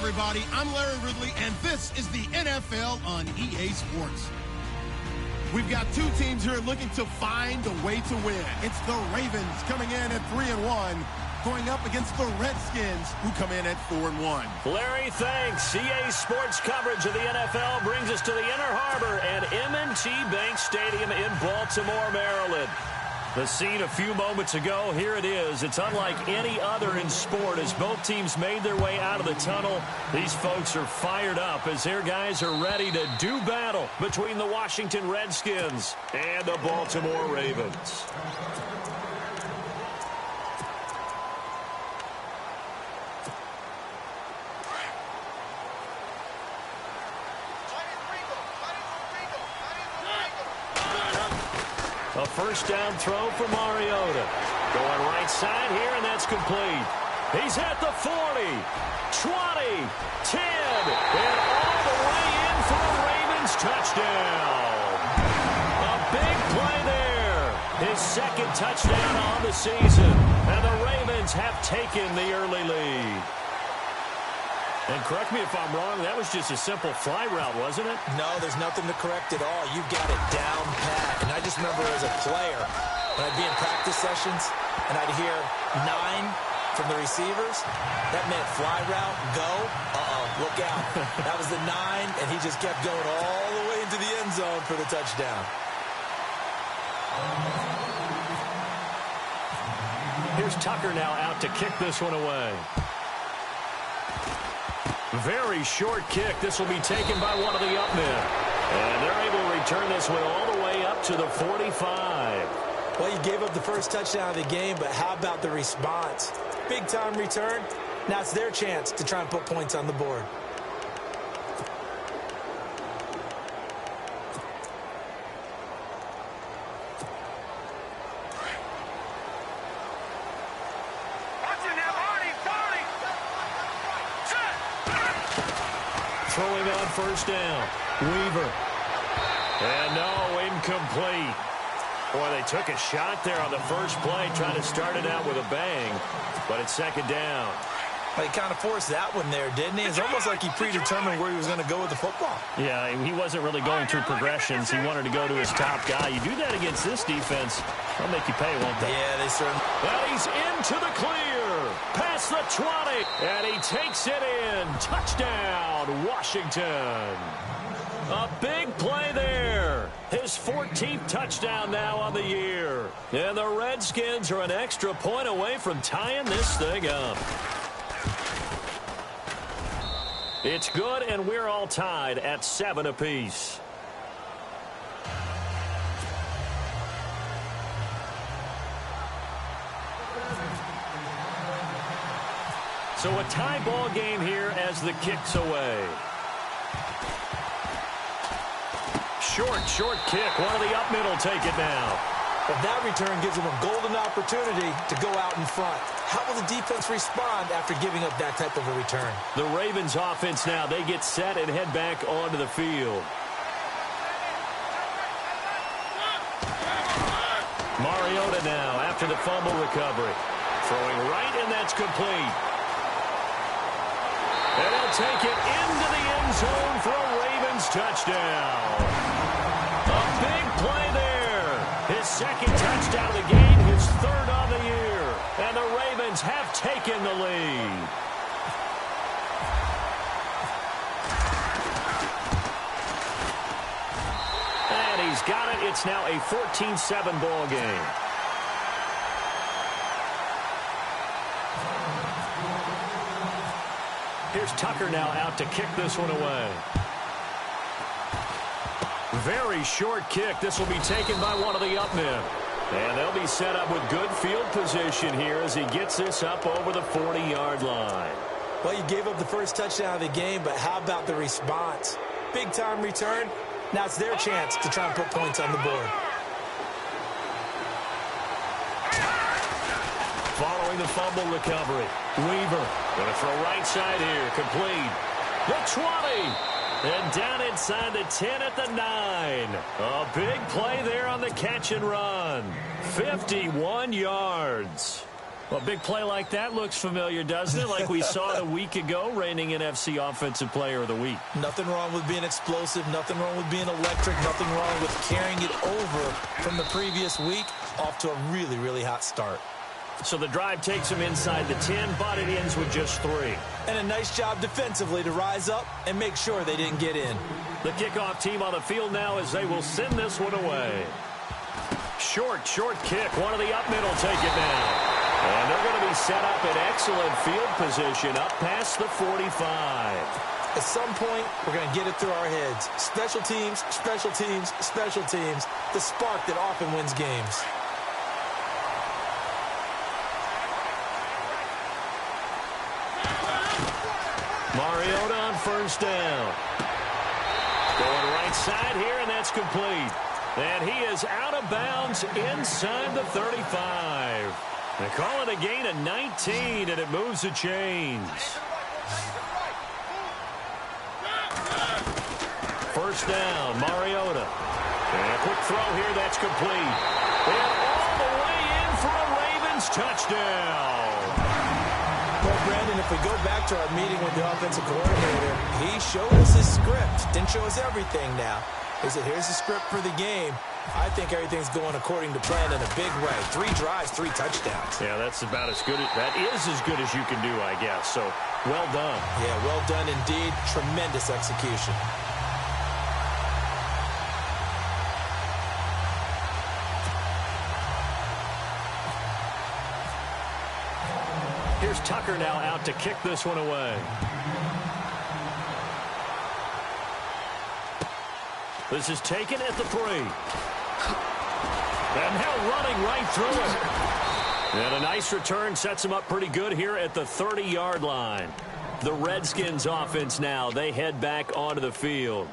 everybody. I'm Larry Ridley, and this is the NFL on EA Sports. We've got two teams here looking to find a way to win. It's the Ravens coming in at 3-1, going up against the Redskins, who come in at 4-1. Larry, thanks. EA Sports coverage of the NFL brings us to the Inner Harbor at M&T Bank Stadium in Baltimore, Maryland. The scene a few moments ago, here it is. It's unlike any other in sport as both teams made their way out of the tunnel. These folks are fired up as their guys are ready to do battle between the Washington Redskins and the Baltimore Ravens. A first down throw for Mariota. Going right side here, and that's complete. He's at the 40, 20, 10, and all the way in for a Ravens touchdown. A big play there. His second touchdown on the season, and the Ravens have taken the early lead. And correct me if I'm wrong, that was just a simple fly route, wasn't it? No, there's nothing to correct at all. You've got it down pat. And I just remember as a player, when I'd be in practice sessions, and I'd hear 9 from the receivers, that meant fly route, go, look out. That was the 9, and he just kept going all the way into the end zone for the touchdown. Here's Tucker now out to kick this one away. Very short kick. This will be taken by one of the up men. And they're able to return this one all the way up to the 45. Well, you gave up the first touchdown of the game, but how about the response? Big-time return. Now it's their chance to try and put points on the board. Throwing on first down. Weaver. And no, incomplete. Boy, they took a shot there on the first play, trying to start it out with a bang. But it's second down. Well, he kind of forced that one there, didn't he? It's almost like he predetermined where he was going to go with the football. Yeah, he wasn't really going through progressions. He wanted to go to his top guy. You do that against this defense, they'll make you pay, won't they? Yeah, they certainly. Well, he's into the clear. Past the 20. And he takes it in. Touchdown, Washington. A big play there. His 14th touchdown now on the year. And the Redskins are an extra point away from tying this thing up. It's good, and we're all tied at 7 apiece. So a tie ball game here as the kick's away. Short kick. One of the up middle take it now. But that return gives them a golden opportunity to go out in front. How will the defense respond after giving up that type of a return? The Ravens offense now, they get set and head back onto the field. Mariota now after the fumble recovery. Throwing right, and that's complete. And he'll take it into the end zone for a Ravens touchdown. A big play there. His second touchdown of the game, his third on the year. And the Ravens have taken the lead. And he's got it. It's now a 14-7 ball game. Here's Tucker now out to kick this one away. Very short kick. This will be taken by one of the up men. And they'll be set up with good field position here as he gets this up over the 40-yard line. Well, you gave up the first touchdown of the game, but how about the response? Big-time return. Now it's their chance to try and put points on the board. Following the fumble recovery, Weaver going to throw right side here, complete. The 20, and down inside the 10 at the 9. A big play there on the catch and run. 51 yards. Well, a big play like that looks familiar, doesn't it? Like we saw it a week ago, reigning NFC Offensive Player of the Week. Nothing wrong with being explosive. Nothing wrong with being electric. Nothing wrong with carrying it over from the previous week off to a really, really hot start. So the drive takes him inside the 10, but it ends with just 3. And a nice job defensively to rise up and make sure they didn't get in. The kickoff team on the field now as they will send this one away. Short kick. One of the up middle take it now. And they're going to be set up in excellent field position up past the 45. At some point, we're going to get it through our heads. Special teams, special teams, special teams. The spark that often wins games. Mariota on first down. Going right side here, and that's complete. And he is out of bounds inside the 35. They call it a gain of 19, and it moves the chains. First down, Mariota. And a quick throw here, that's complete. And all the way in for a Ravens touchdown. Well, Brandon, if we go back to our meeting with the offensive coordinator, he showed us his script. Didn't show us everything now. He said, here's the script for the game. I think everything's going according to plan in a big way. 3 drives, 3 touchdowns. Yeah, that's about as good. That is as good as you can do, I guess. So, well done. Yeah, well done indeed. Tremendous execution. Here's Tucker now out to kick this one away. This is taken at the 3. And now running right through it. And a nice return sets him up pretty good here at the 30-yard line. The Redskins offense now, they head back onto the field.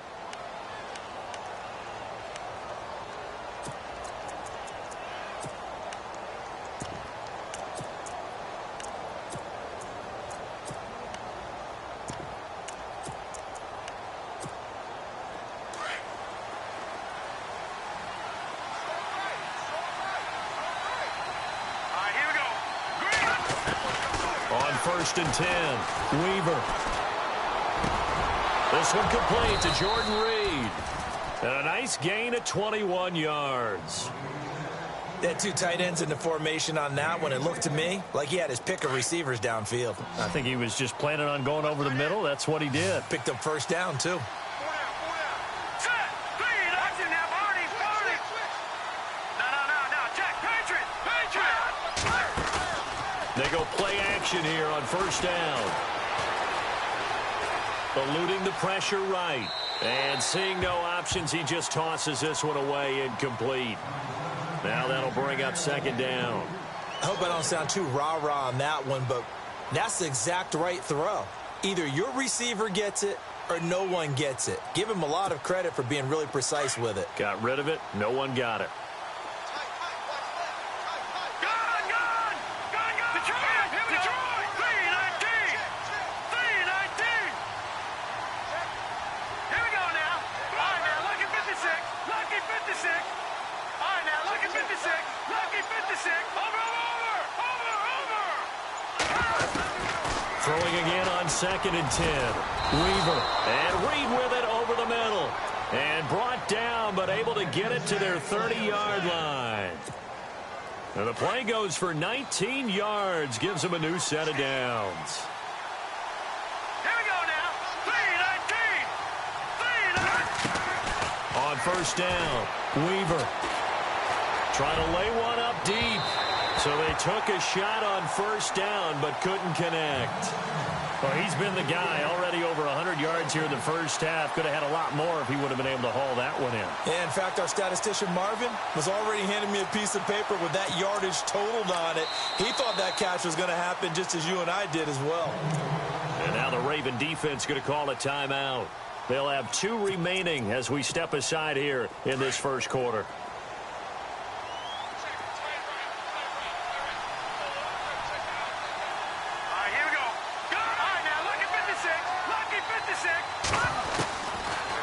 First and 10. Weaver. This one complete to Jordan Reed. And a nice gain of 21 yards. They had 2 tight ends in the formation on that one. It looked to me like he had his pick of receivers downfield. I think he was just planning on going over the middle. That's what he did. Picked up first down, too. They go play action here on first down. Eluding the pressure right. And seeing no options, he just tosses this one away incomplete. Now that'll bring up second down. I hope I don't sound too rah-rah on that one, but that's the exact right throw. Either your receiver gets it or no one gets it. Give him a lot of credit for being really precise with it. Got rid of it. No one got it. Throwing again on second and 10. Weaver. And Reed with it over the middle. And brought down, but able to get it to their 30-yard line. And the play goes for 19 yards. Gives them a new set of downs. Here we go now. 3-19. On first down, Weaver. Trying to lay one up deep. So they took a shot on first down, but couldn't connect. Well, he's been the guy already over 100 yards here in the first half. Could have had a lot more if he would have been able to haul that one in. Yeah, in fact, our statistician Marvin was already handing me a piece of paper with that yardage totaled on it. He thought that catch was going to happen just as you and I did as well. And now the Raven defense going to call a timeout. They'll have 2 remaining as we step aside here in this first quarter.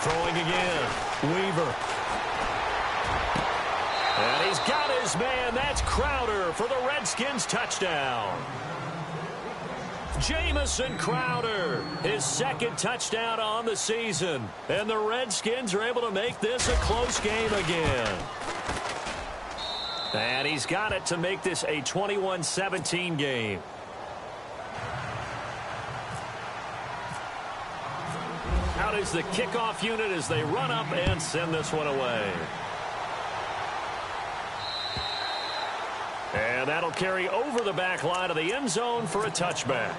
Throwing again. Weaver. And he's got it his man. That's Crowder for the Redskins touchdown. Jamison Crowder, his second touchdown on the season. And the Redskins are able to make this a close game again. And he's got it to make this a 21-17 game. Out is the kickoff unit as they run up and send this one away. And that'll carry over the back line of the end zone for a touchback.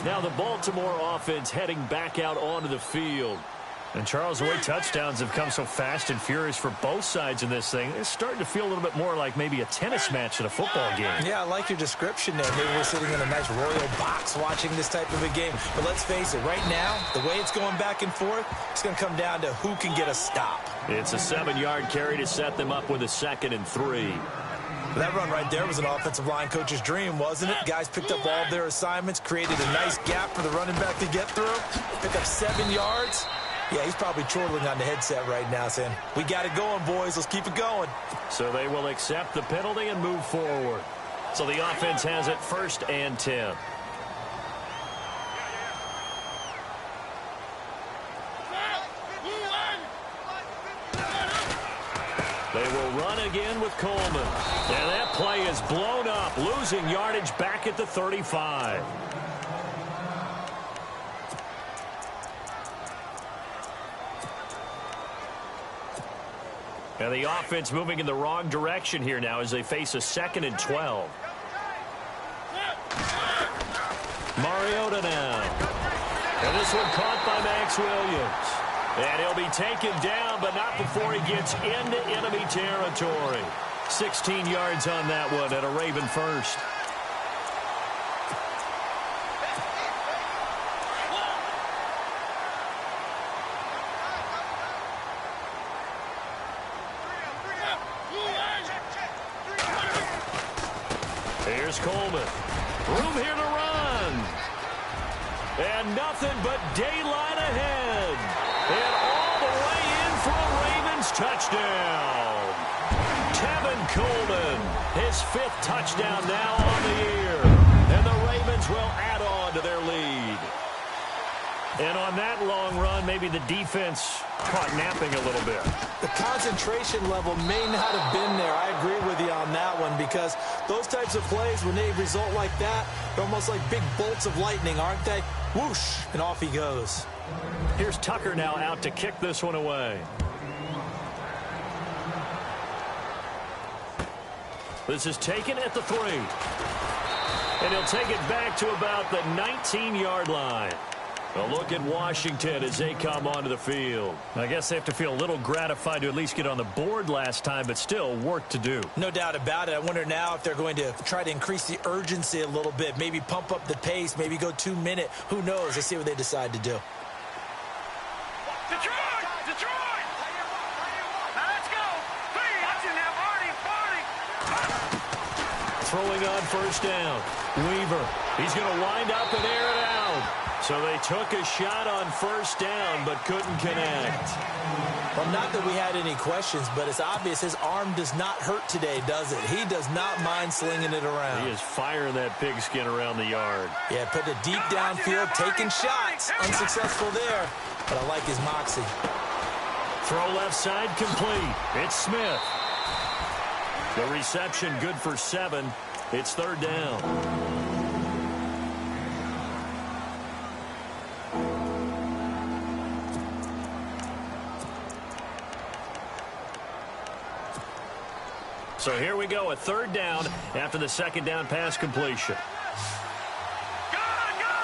Now the Baltimore offense heading back out onto the field. And Charles, the way touchdowns have come so fast and furious for both sides in this thing, it's starting to feel a little bit more like maybe a tennis match in a football game. Yeah, I like your description there. Maybe we're sitting in a nice royal box watching this type of a game. But let's face it, right now, the way it's going back and forth, it's going to come down to who can get a stop. It's a 7-yard carry to set them up with a 2nd and 3. That run right there was an offensive line coach's dream, wasn't it? Guys picked up all of their assignments, created a nice gap for the running back to get through, pick up 7 yards. Yeah, he's probably chortling on the headset right now saying, we got it going, boys. Let's keep it going. So they will accept the penalty and move forward. So the offense has it 1st and 10. They will run again with Coleman. And that play is blown up, losing yardage back at the 35. And the offense moving in the wrong direction here now as they face a 2nd and 12. Mariota now. And this one caught by Max Williams. And he'll be taken down, but not before he gets into enemy territory. 16 yards on that one at a Raven first. Here's Coleman. Room here to run. And nothing but daylight ahead. And all the way in for a Ravens touchdown. Tevin Coleman, his 5th touchdown now on the year. And the Ravens will add on to their lead. And on that long run, maybe the defense caught napping a little bit. The concentration level may not have been there. I agree with you on that one because those types of plays, when they result like that, they're almost like big bolts of lightning, aren't they? Whoosh, and off he goes. Here's Tucker now out to kick this one away. This is taken at the 3. And he'll take it back to about the 19-yard line. A look at Washington as they come onto the field. I guess they have to feel a little gratified to at least get on the board last time, but still work to do. No doubt about it. I wonder now if they're going to try to increase the urgency a little bit, maybe pump up the pace, maybe go 2-minute. Who knows? Let's see what they decide to do. Detroit! Detroit! Now let's go! Hey, watching now, Marty! Throwing on 1st down. Weaver. He's going to wind up and air it out. So they took a shot on 1st down, but couldn't connect. Well, not that we had any questions, but it's obvious his arm does not hurt today, does it? He does not mind slinging it around. He is firing that pigskin around the yard. Yeah, put it deep downfield, taking shots. Unsuccessful there, but I like his moxie. Throw left side complete. It's Smith. The reception good for 7. It's 3rd down. So here we go, a 3rd down after the 2nd down pass completion. Here we go. All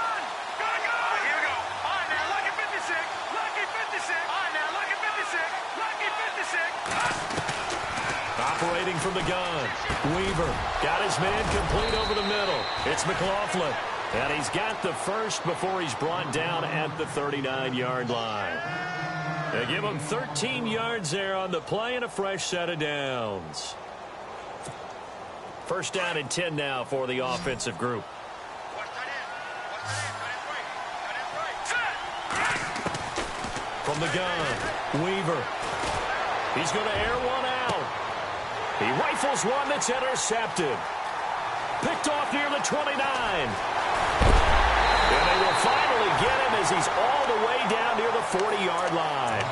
right, now, lucky 56. Lucky 56. All right, now, lucky 56. Lucky 56. Operating from the gun. Weaver got his man complete over the middle. It's McLaughlin. And he's got the 1st before he's brought down at the 39-yard line. They give him 13 yards there on the play and a fresh set of downs. 1st down and 10 now for the offensive group. From the gun, Weaver. He's going to air one out. He rifles one that's intercepted. Picked off near the 29. And they will finally get him as he's all the way down near the 40-yard line.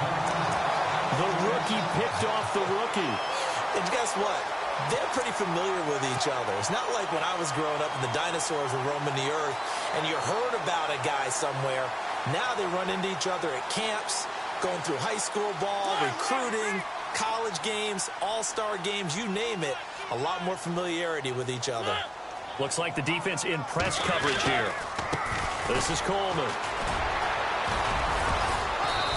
The rookie picked off the rookie. And guess what? They're pretty familiar with each other. It's not like when I was growing up and the dinosaurs were roaming the earth and you heard about a guy somewhere. Now they run into each other at camps, going through high school ball, recruiting, college games, all-star games, you name it. A lot more familiarity with each other. Looks like the defense in press coverage here. This is Coleman.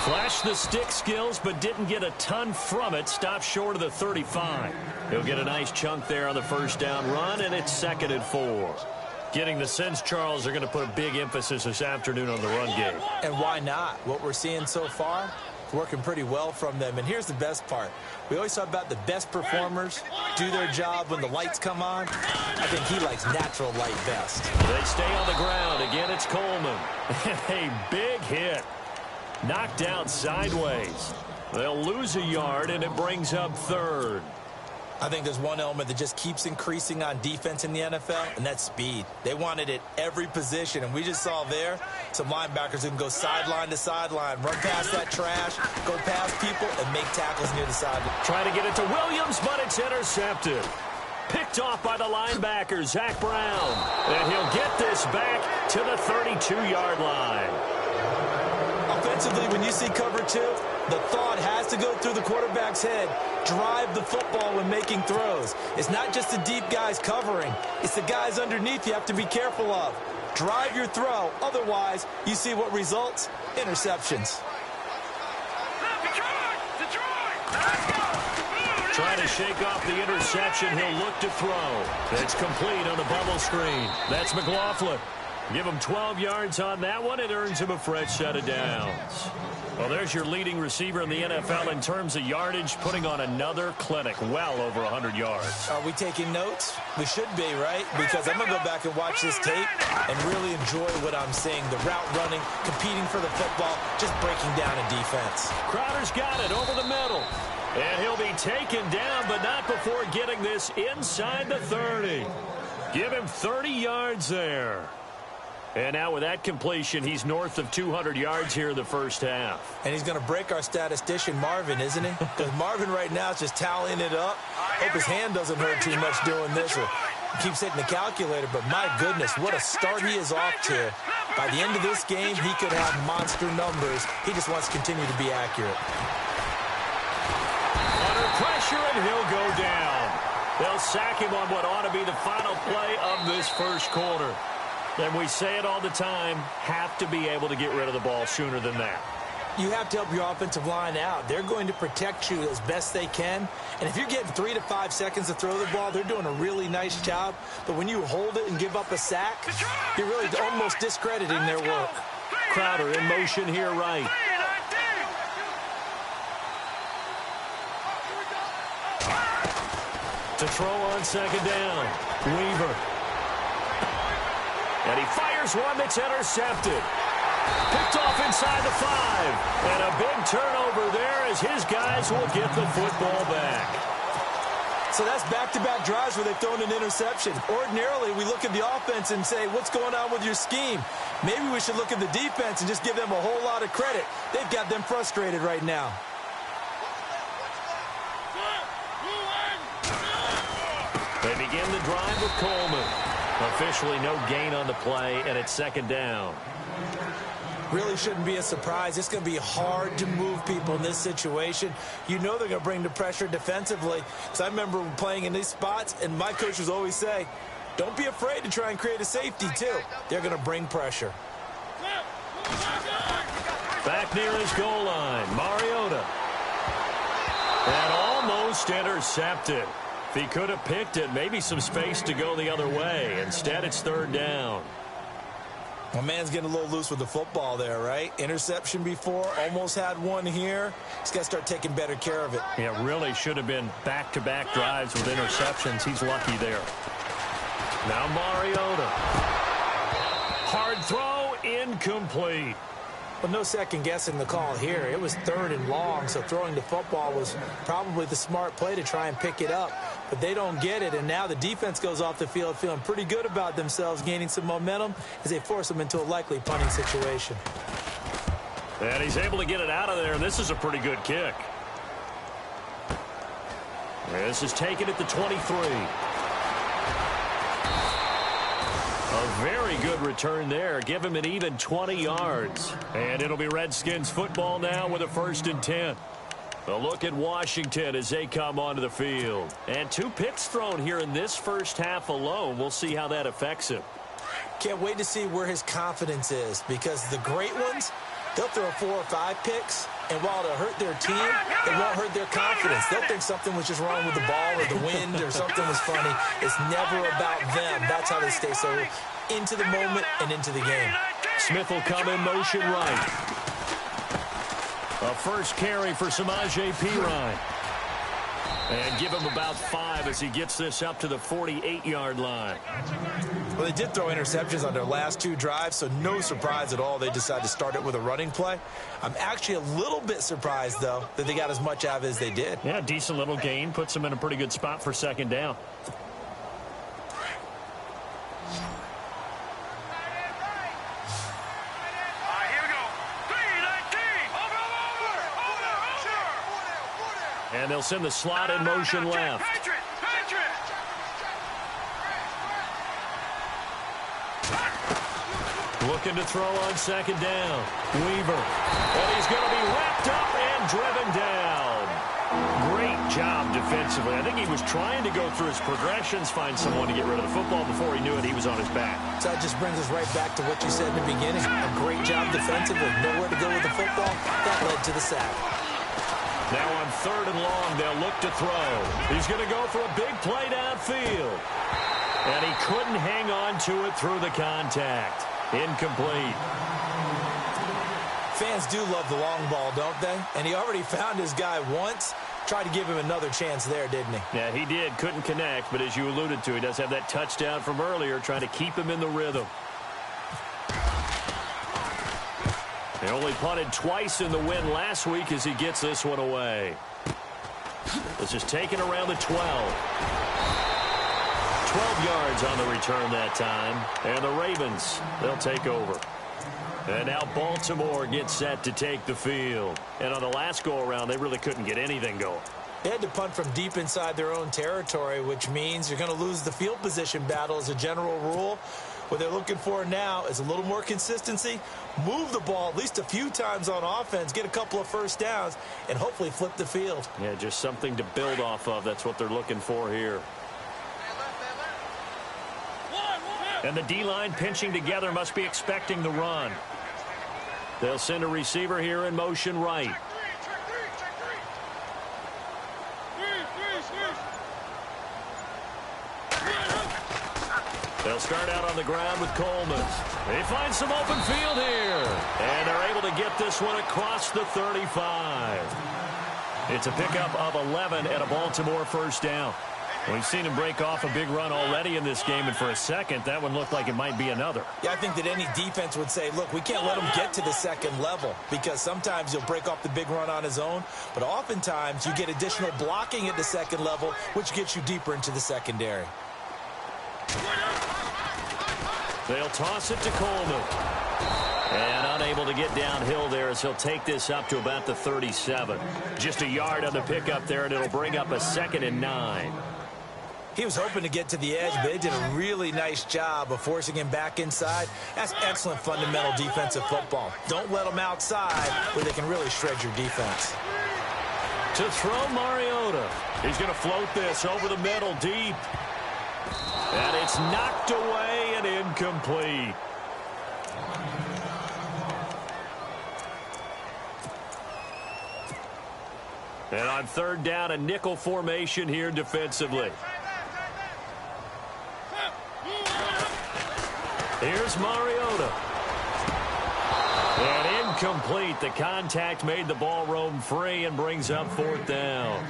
Flashed the stick skills, but didn't get a ton from it. Stopped short of the 35. He'll get a nice chunk there on the first down run, and it's 2nd and 4. Getting the sense, Charles, they're going to put a big emphasis this afternoon on the run game. And why not? What we're seeing so far, it's working pretty well from them. And here's the best part. We always talk about the best performers do their job when the lights come on. I think he likes natural light best. They stay on the ground. Again, it's Coleman. And a big hit. Knocked out sideways. They'll lose a yard, and it brings up 3rd. I think there's one element that just keeps increasing on defense in the NFL, and that's speed. They want it at every position, and we just saw there some linebackers who can go sideline to sideline, run past that trash, go past people, and make tackles near the sideline. Trying to get it to Williams, but it's intercepted. Picked off by the linebacker, Zach Brown. And he'll get this back to the 32-yard line. Offensively, when you see cover 2, the thought has to go through the quarterback's head. Drive the football when making throws. It's not just the deep guys covering. It's the guys underneath you have to be careful of. Drive your throw. Otherwise, you see what results? Interceptions. Trying to shake off the interception. He'll look to throw. It's complete on the bubble screen. That's McLaughlin. Give him 12 yards on that one. It earns him a fresh set of downs. Well, there's your leading receiver in the NFL in terms of yardage, putting on another clinic, well over 100 yards. Are we taking notes? We should be, right? Because I'm going to go back and watch this tape and really enjoy what I'm seeing. The route running, competing for the football, just breaking down a defense. Crowder's got it over the middle. And he'll be taken down, but not before getting this inside the 30. Give him 30 yards there. And now with that completion, he's north of 200 yards here in the first half. And he's going to break our statistician, Marvin, isn't he? Because Marvin right now is just tallying it up. Hope his hand doesn't hurt too much doing this. Or keeps hitting the calculator. But my goodness, what a start he is off to. By the end of this game, he could have monster numbers. He just wants to continue to be accurate. Under pressure, and he'll go down. They'll sack him on what ought to be the final play of this first quarter. And we say it all the time, have to be able to get rid of the ball sooner than that. You have to help your offensive line out. They're going to protect you as best they can. And if you're getting 3 to 5 seconds to throw the ball, they're doing a really nice job. But when you hold it and give up a sack, you're really almost discrediting their work. Crowder in motion here right. To throw on second down. Weaver. And he fires one that's intercepted. Picked off inside the 5. And a big turnover there as his guys will get the football back. So that's back-to-back drives where they've thrown an interception. Ordinarily, we look at the offense and say, what's going on with your scheme? Maybe we should look at the defense and just give them a whole lot of credit. They've got them frustrated right now. They begin the drive with Coleman. Officially no gain on the play, and it's second down. Really shouldn't be a surprise. It's going to be hard to move people in this situation. You know they're going to bring the pressure defensively. Because I remember playing in these spots, and my coaches always say, don't be afraid to try and create a safety, too. They're going to bring pressure. Back near his goal line, Mariota. And almost intercepted. If he could have picked it, maybe some space to go the other way. Instead, it's third down. My man's getting a little loose with the football there, right? Interception before, almost had one here. He's got to start taking better care of it. Yeah, really should have been back-to-back drives with interceptions. He's lucky there. Now Mariota. Hard throw, incomplete. Well, no second guessing the call here. It was 3rd and long, so throwing the football was probably the smart play to try and pick it up. But they don't get it, and now the defense goes off the field feeling pretty good about themselves, gaining some momentum as they force them into a likely punting situation. And he's able to get it out of there, and this is a pretty good kick. This is taken at the 23. A very good return there. Give him an even 20 yards. And it'll be Redskins football now with a 1st and 10. A look at Washington as they come onto the field. And 2 picks thrown here in this first half alone. We'll see how that affects him. Can't wait to see where his confidence is, because the great ones, they'll throw 4 or 5 picks, and while it'll hurt their team, it won't hurt their confidence. They'll think something was just wrong with the ball or the wind or something was funny. It's never about them. That's how they stay so into the moment and into the game. Smith will come in motion right. A first carry for Samaje Perine. And give him about 5 as he gets this up to the 48-yard line. Well, they did throw interceptions on their last 2 drives, so no surprise at all they decided to start it with a running play. I'm actually a little bit surprised, though, that they got as much out of it as they did. Yeah, decent little gain. Puts them in a pretty good spot for 2nd down. And they'll send the slot in motion left. Looking to throw on 2nd down. Weaver. And he's going to be wrapped up and driven down. Great job defensively. I think he was trying to go through his progressions, find someone to get rid of the football. Before he knew it, he was on his back. So that just brings us right back to what you said in the beginning. A great job defensively. Nowhere to go with the football. That led to the sack. Now on 3rd and long, they'll look to throw. He's going to go for a big play downfield. And he couldn't hang on to it through the contact. Incomplete. Fans do love the long ball, don't they? And he already found his guy once. Tried to give him another chance there, didn't he? Yeah, he did. Couldn't connect, but as you alluded to, he does have that touchdown from earlier, trying to keep him in the rhythm. They only punted twice in the win last week as he gets this one away. This is taken around the 12. 12 yards on the return that time. And the Ravens, they'll take over. And now Baltimore gets set to take the field. And on the last go-around, they really couldn't get anything going. They had to punt from deep inside their own territory, which means you're going to lose the field position battle as a general rule. What they're looking for now is a little more consistency, move the ball at least a few times on offense, get a couple of 1st downs, and hopefully flip the field. Yeah, just something to build off of. That's what they're looking for here. And the D-line pinching together must be expecting the run. They'll send a receiver here in motion right. They'll start out on the ground with Coleman. They find some open field here. And they're able to get this one across the 35. It's a pickup of 11 at a Baltimore 1st down. We've seen him break off a big run already in this game, and for a second, that one looked like it might be another. Yeah, I think that any defense would say, look, we can't let him get to the 2nd level, because sometimes he'll break off the big run on his own, but oftentimes you get additional blocking at the 2nd level, which gets you deeper into the secondary. They'll toss it to Coleman. And unable to get downhill there as he'll take this up to about the 37. Just a yard on the pickup there, and it'll bring up a 2nd and 9. He was hoping to get to the edge, but they did a really nice job of forcing him back inside. That's excellent fundamental defensive football. Don't let them outside where they can really shred your defense. To throw Mariota. He's going to float this over the middle deep. And it's knocked away and incomplete. And on 3rd down, a nickel formation here defensively. Here's Mariota. And incomplete. The contact made the ball roam free and brings up 4th down.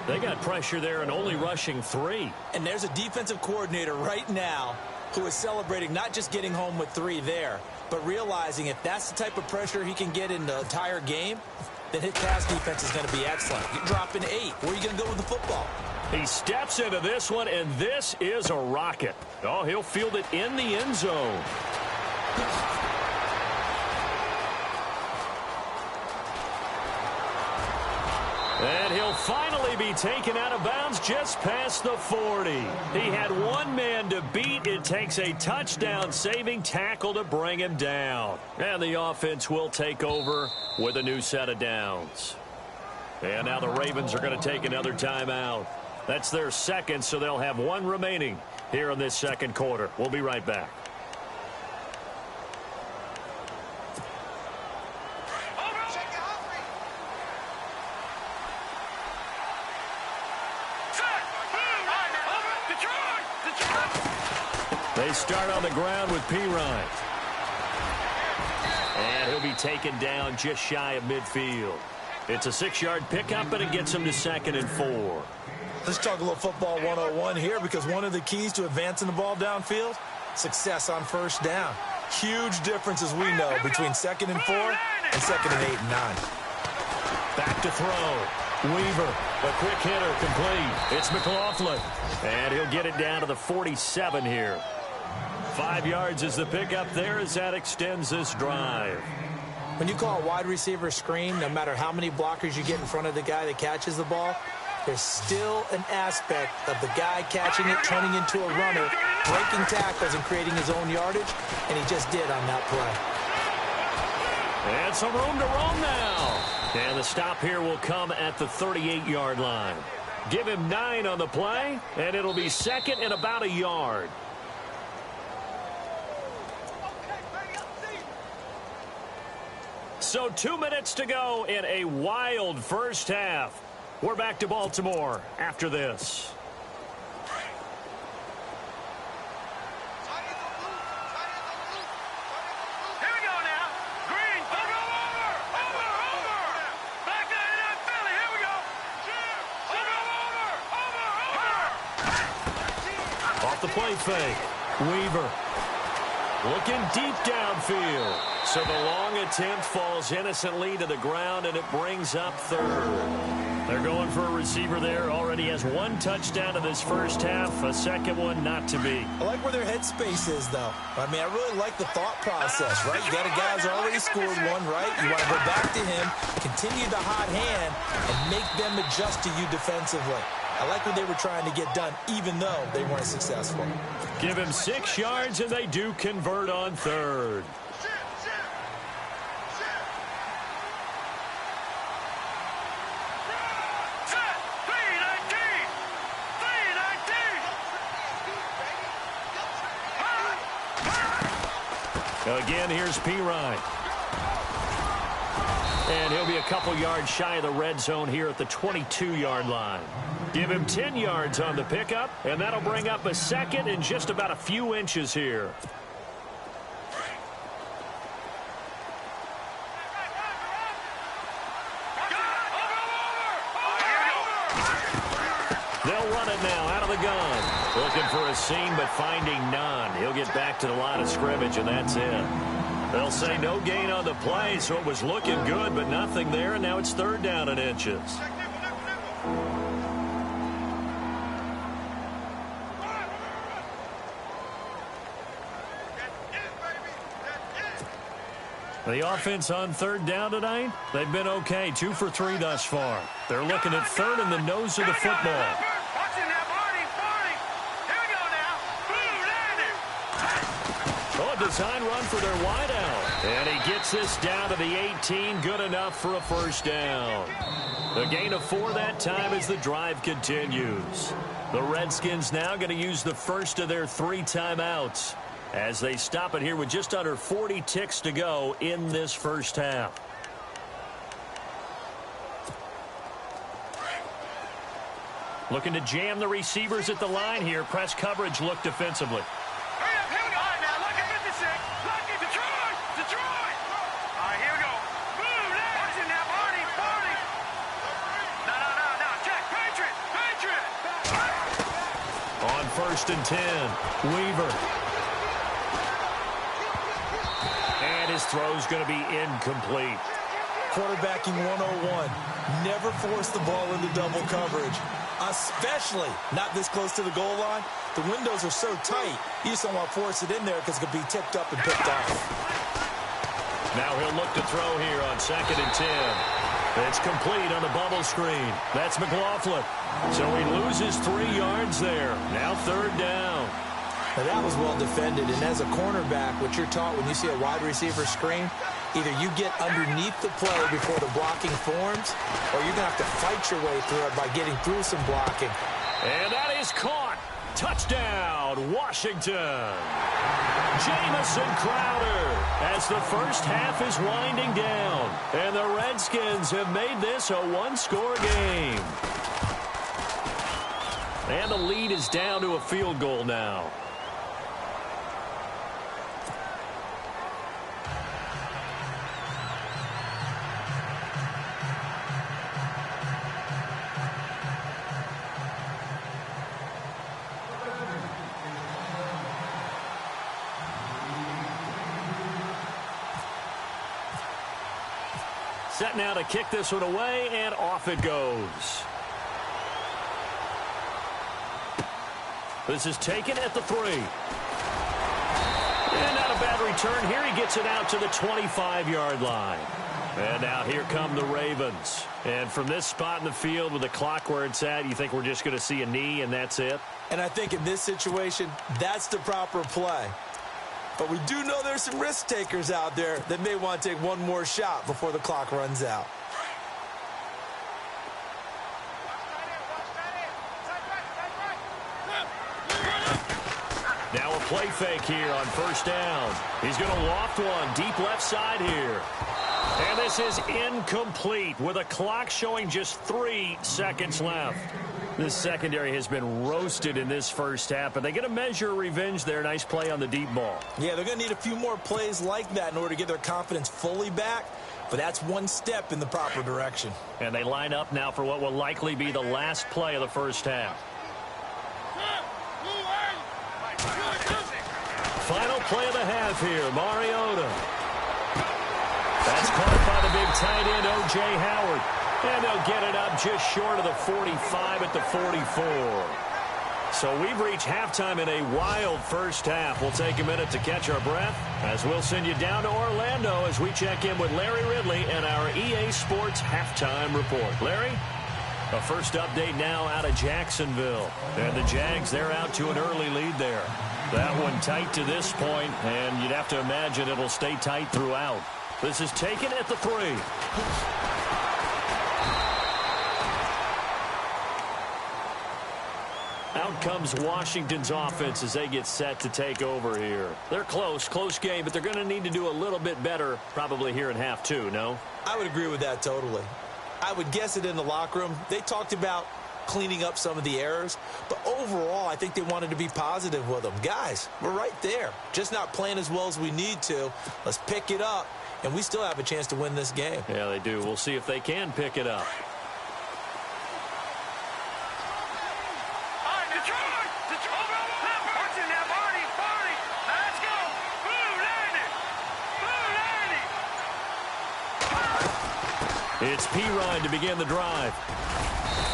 They got pressure there and only rushing 3. And there's a defensive coordinator right now who is celebrating not just getting home with 3 there, but realizing if that's the type of pressure he can get in the entire game, then his pass defense is going to be excellent. You're dropping 8. Where are you going to go with the football? He steps into this one, and this is a rocket. Oh, he'll field it in the end zone. And he'll finally be taken out of bounds just past the 40. He had one man to beat. It takes a touchdown-saving tackle to bring him down. And the offense will take over with a new set of downs. And now the Ravens are going to take another timeout. That's their second, so they'll have one remaining here in this second quarter. We'll be right back. They start on the ground with Pirine. And he'll be taken down just shy of midfield. It's a 6-yard pickup, and it gets him to 2nd and 4. Let's talk a little football 101 here, because one of the keys to advancing the ball downfield, success on first down. Huge difference, as we know, between 2nd and 4 and 2nd and 8 and 9. Back to throw. Weaver, a quick hitter, complete. It's McLaughlin, and he'll get it down to the 47 here. 5 yards is the pickup there as that extends this drive. When you call a wide receiver screen, no matter how many blockers you get in front of the guy that catches the ball, there's still an aspect of the guy catching it, turning into a runner, breaking tackles and creating his own yardage, and he just did on that play. And some room to roam now. And the stop here will come at the 38-yard line. Give him 9 on the play, and it'll be 2nd and about a yard. So 2 minutes to go in a wild first half. We're back to Baltimore after this. Here we go now. Green. Over. Back to that Philly. Here we go. Over. Off the play fake. Weaver. Looking deep downfield. So the long attempt falls innocently to the ground, and it brings up 3rd. They're going for a receiver there. Already has 1 touchdown in this first half. A second one not to be. I like where their headspace is, though. I mean, I really like the thought process, right? You got a guy who's already scored one, right? You want to go back to him, continue the hot hand, and make them adjust to you defensively. I like what they were trying to get done, even though they weren't successful. Give him 6 yards, and they do convert on 3rd. Again, here's Pirine. And he'll be a couple yards shy of the red zone here at the 22-yard line. Give him 10 yards on the pickup, and that'll bring up a 2nd and just about a few inches here. They'll run it now out of the gun. Looking for a seam, but finding none. He'll get back to the line of scrimmage, and that's it. They'll say no gain on the play, so it was looking good, but nothing there, and now it's 3rd down and inches. The offense on 3rd down tonight, they've been okay. 2 for 3 thus far. They're looking at 3rd in the nose of the football. Oh, a design run for their wideout. And he gets this down to the 18. Good enough for a first down. The gain of 4 that time as the drive continues. The Redskins now going to use the first of their 3 timeouts as they stop it here with just under 40 ticks to go in this first half. Looking to jam the receivers at the line here. Press coverage look defensively. On 1st and 10, Weaver. This throw is going to be incomplete. Quarterbacking 101. Never force the ball into double coverage, especially not this close to the goal line. The windows are so tight, you just don't want to force it in there because it could be tipped up and picked off. Now he'll look to throw here on 2nd and 10. It's complete on the bubble screen. That's McLaughlin. So he loses 3 yards there. Now 3rd down. Now that was well defended, and as a cornerback, what you're taught when you see a wide receiver screen, either you get underneath the play before the blocking forms, or you're going to have to fight your way through it by getting through some blocking. And that is caught. Touchdown, Washington. Jamison Crowder as the first half is winding down. And the Redskins have made this a 1-score game. And the lead is down to a field goal now. Set now to kick this one away, and off it goes. This is taken at the 3. And not a bad return here. He gets it out to the 25-yard line. And now here come the Ravens. And from this spot in the field with the clock where it's at, you think we're just going to see a knee and that's it? And I think in this situation, that's the proper play. But we do know there's some risk takers out there that may want to take one more shot before the clock runs out. Now a play fake here on 1st down. He's going to loft one deep left side here. And this is incomplete with a clock showing just 3 seconds left. This secondary has been roasted in this first half, but they get a measure of revenge there. Nice play on the deep ball. Yeah, they're going to need a few more plays like that in order to get their confidence fully back, but that's one step in the proper direction. And they line up now for what will likely be the last play of the first half. Final play of the half here, Mariota. That's caught by the big tight end, O.J. Howard. And they'll get it up just short of the 45 at the 44. So we've reached halftime in a wild first half. We'll take a minute to catch our breath as we'll send you down to Orlando as we check in with Larry Ridley and our EA Sports Halftime Report. Larry? A first update now out of Jacksonville. And the Jags, they're out to an early lead there. That one tight to this point, and you'd have to imagine it'll stay tight throughout. This is taken at the 3. Out comes Washington's offense as they get set to take over here. They're close game, but they're going to need to do a little bit better probably here in half 2, no? I would agree with that totally. I would guess it in the locker room. They talked about cleaning up some of the errors, but overall, I think they wanted to be positive with them. Guys, we're right there. Just not playing as well as we need to. Let's pick it up, and we still have a chance to win this game. Yeah, they do. We'll see if they can pick it up. It's Pirine to begin the drive.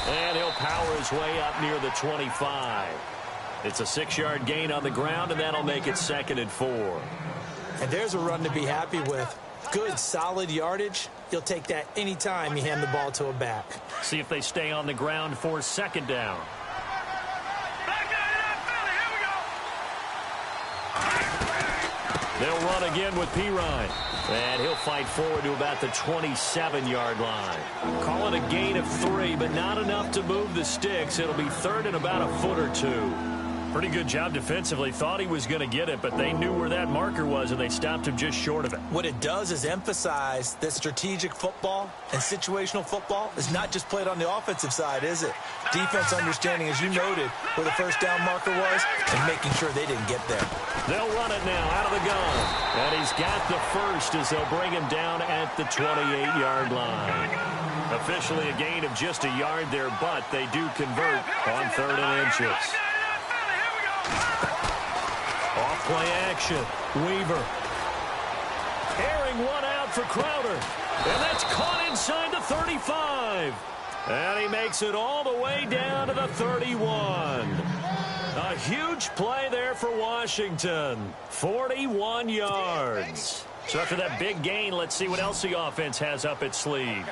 And he'll power his way up near the 25. It's a 6-yard gain on the ground, and that'll make it 2nd and 4. And there's a run to be happy with. Good, solid yardage. You'll take that anytime you hand the ball to a back. See if they stay on the ground for 2nd down. They'll run again with Pirine. And he'll fight forward to about the 27-yard line. Call it a gain of 3, but not enough to move the sticks. It'll be 3rd and about a foot or 2. Pretty good job defensively. Thought he was going to get it, but they knew where that marker was, and they stopped him just short of it. What it does is emphasize that strategic football and situational football is not just played on the offensive side, is it? Defense understanding, as you noted, where the first down marker was and making sure they didn't get there. They'll run it now out of the gun. And he's got the first as they'll bring him down at the 28-yard line. Officially a gain of just a yard there, but they do convert on 3rd and inches. Off play action. Weaver. Airing one out for Crowder. And that's caught inside the 35. And he makes it all the way down to the 31. A huge play there for Washington. 41 yards. So after that big gain, let's see what else the offense has up its sleeve.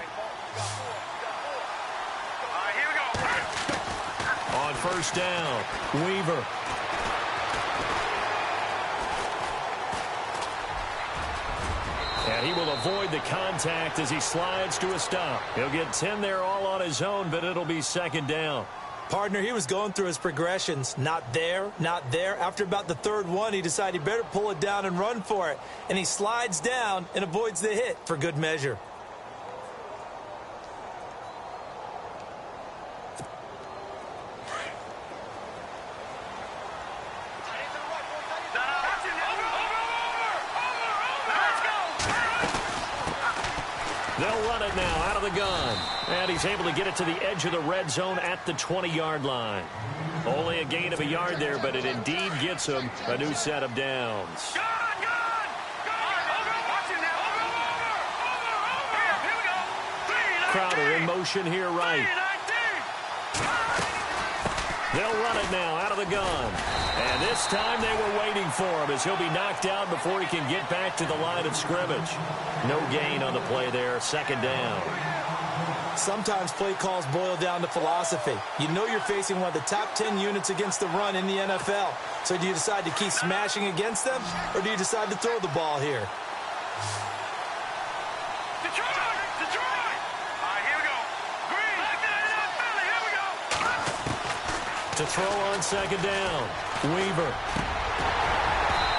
On first down, Weaver. And he will avoid the contact as he slides to a stop. He'll get 10 there all on his own, but it'll be second down. Partner, he was going through his progressions. Not there, not there. After about the third one, he decided he better pull it down and run for it. And he slides down and avoids the hit for good measure. They'll run it now out of the gun. And he's able to get it to the edge of the red zone at the 20-yard line. Only a gain of a yard there, but it indeed gets him a new set of downs. Crowder in motion here right. They'll run it now out of the gun. And this time they were waiting for him as he'll be knocked out before he can get back to the line of scrimmage. No gain on the play there, second down. Sometimes play calls boil down to philosophy. You know you're facing one of the top 10 units against the run in the NFL. So do you decide to keep smashing against them, or do you decide to throw the ball here? To throw on second down, Weaver.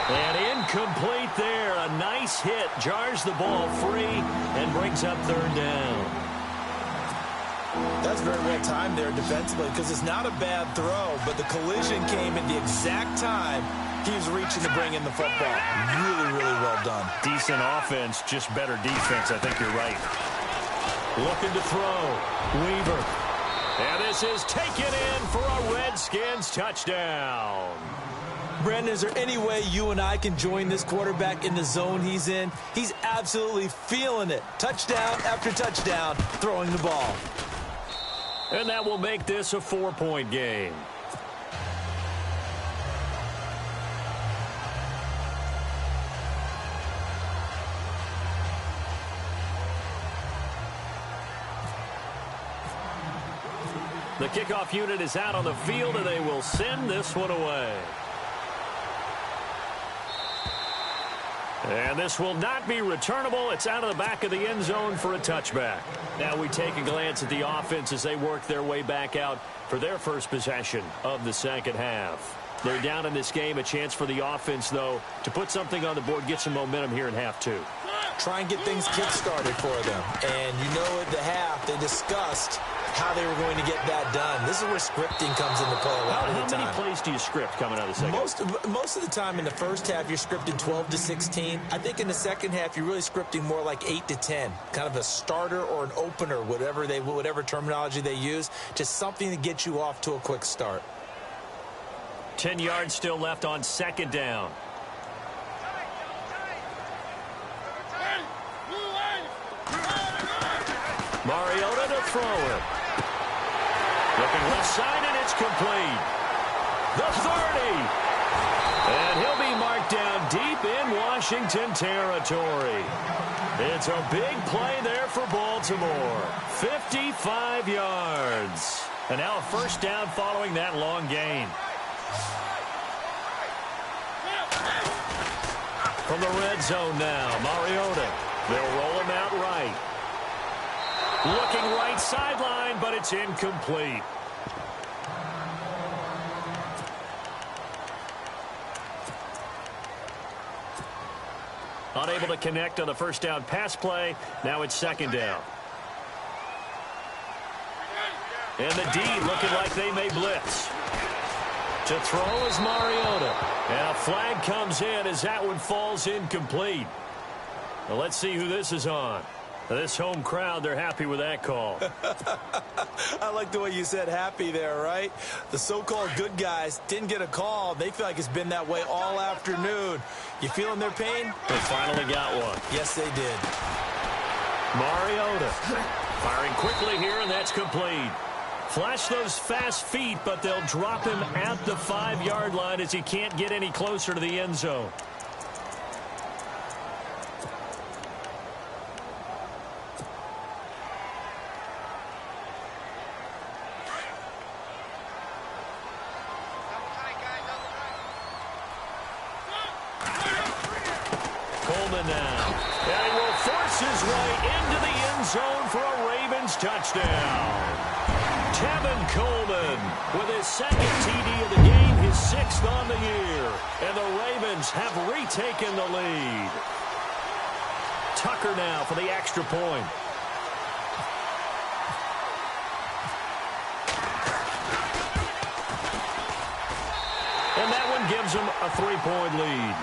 And incomplete there. A nice hit. Jars the ball free and brings up third down. That's very well timed there defensively because it's not a bad throw, but the collision came at the exact time he was reaching to bring in the football. Really, really well done. Decent offense, just better defense. I think you're right. Looking to throw. Weaver. And this is taken in for a Redskins touchdown. Brandon, is there any way you and I can join this quarterback in the zone he's in? He's absolutely feeling it. Touchdown after touchdown, throwing the ball. And that will make this a 4-point game. The kickoff unit is out on the field, and they will send this one away. And this will not be returnable. It's out of the back of the end zone for a touchback. Now we take a glance at the offense as they work their way back out for their first possession of the second half. They're down in this game. A chance for the offense, though, to put something on the board, get some momentum here in half two. Try and get things kick-started for them. And you know at the half they discussed how they were going to get that done. This is where scripting comes into play a lot of the time. How many plays do you script coming out of the second? Most of the time in the first half, you're scripting 12 to 16. I think in the second half, you're really scripting more like 8 to 10. Kind of a starter or an opener, whatever terminology they use, just something to get you off to a quick start. 10 yards still left on second down. Mariota to throw it. Looking left side, and it's complete. The 30. And he'll be marked down deep in Washington territory. It's a big play there for Baltimore. 55 yards. And now a first down following that long gain. From the red zone now, Mariota. They'll roll him out right. Looking right sideline, but it's incomplete. Unable to connect on the first down pass play. Now it's second down. And the D looking like they may blitz. To throw is Mariota. And a flag comes in as that one falls incomplete. Well, let's see who this is on. This home crowd, they're happy with that call. I like the way you said happy there, right? The so-called good guys didn't get a call. They feel like it's been that way all afternoon. You feeling their pain? They finally got one. Yes, they did. Mariota firing quickly here, and that's complete. Flash those fast feet, but they'll drop him at the 5-yard line as he can't get any closer to the end zone. Coleman now. And he will force his way into the end zone for a Ravens touchdown. Tevin Coleman with his second TD of the game, his 6th on the year. And the Ravens have retaken the lead. Tucker now for the extra point. And that one gives him a 3-point lead.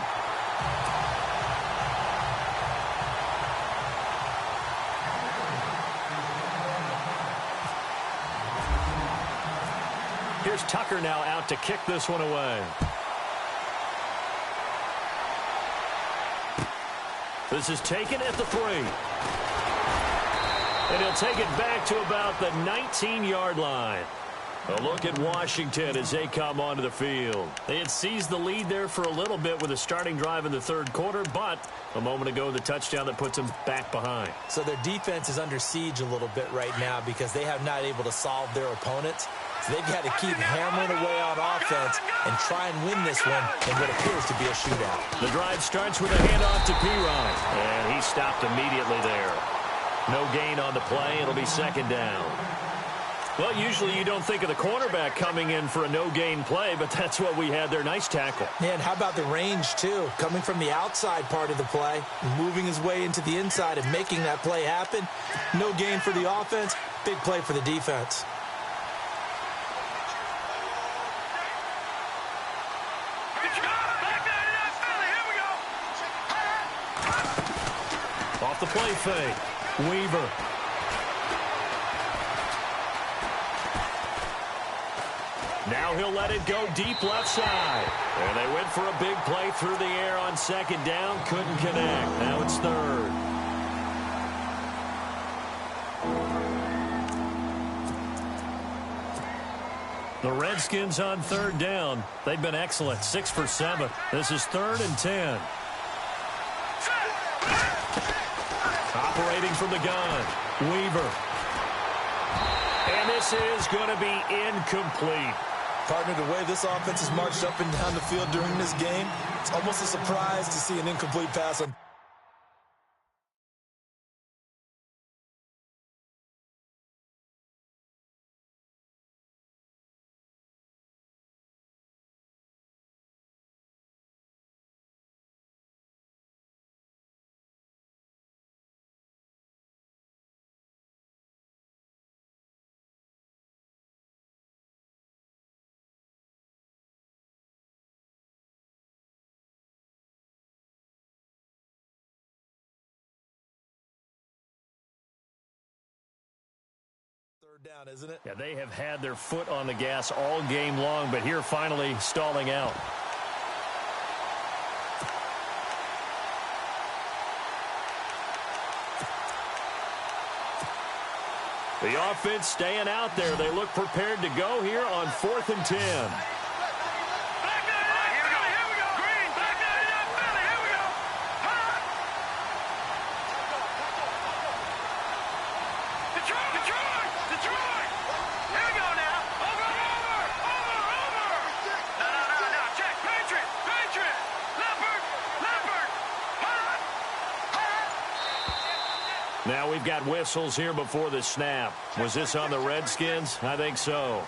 Here's Tucker now out to kick this one away. This is taken at the 3. And he'll take it back to about the 19-yard line. A look at Washington as they come onto the field. They had seized the lead there for a little bit with a starting drive in the 3rd quarter, but a moment ago the touchdown that puts them back behind. So their defense is under siege a little bit right now because they have not able to solve their opponents. So they've got to keep hammering away on offense and try and win this one in what appears to be a shootout. The drive starts with a handoff to P-Ryan, and he stopped immediately there. No gain on the play. It'll be 2nd down. Well, usually you don't think of the cornerback coming in for a no-gain play, but that's what we had there. Nice tackle. Yeah, and how about the range, too? Coming from the outside part of the play, moving his way into the inside and making that play happen. No gain for the offense, big play for the defense. Off the play fake. Weaver. Now he'll let it go deep left side. And they went for a big play through the air on 2nd down. Couldn't connect. Now it's 3rd. The Redskins on 3rd down. They've been excellent. 6 for 7. This is 3rd and 10. Operating from the gun. Weaver. And this is going to be incomplete. Partner, the way this offense has marched up and down the field during this game, it's almost a surprise to see an incomplete pass on. Down, isn't it? Yeah, they have had their foot on the gas all game long, but here finally stalling out. The offense staying out there. They look prepared to go here on 4th and 10. Now we've got whistles here before the snap. Was this on the Redskins? I think so.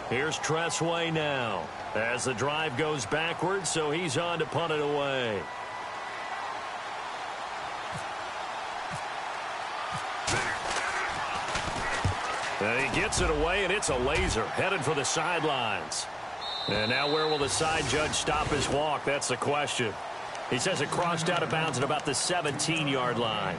Here's Tressway now as the drive goes backwards, so he's on to punt it away. And he gets it away, and it's a laser headed for the sidelines. And now where will the side judge stop his walk? That's the question. He says it crossed out of bounds at about the 17-yard line.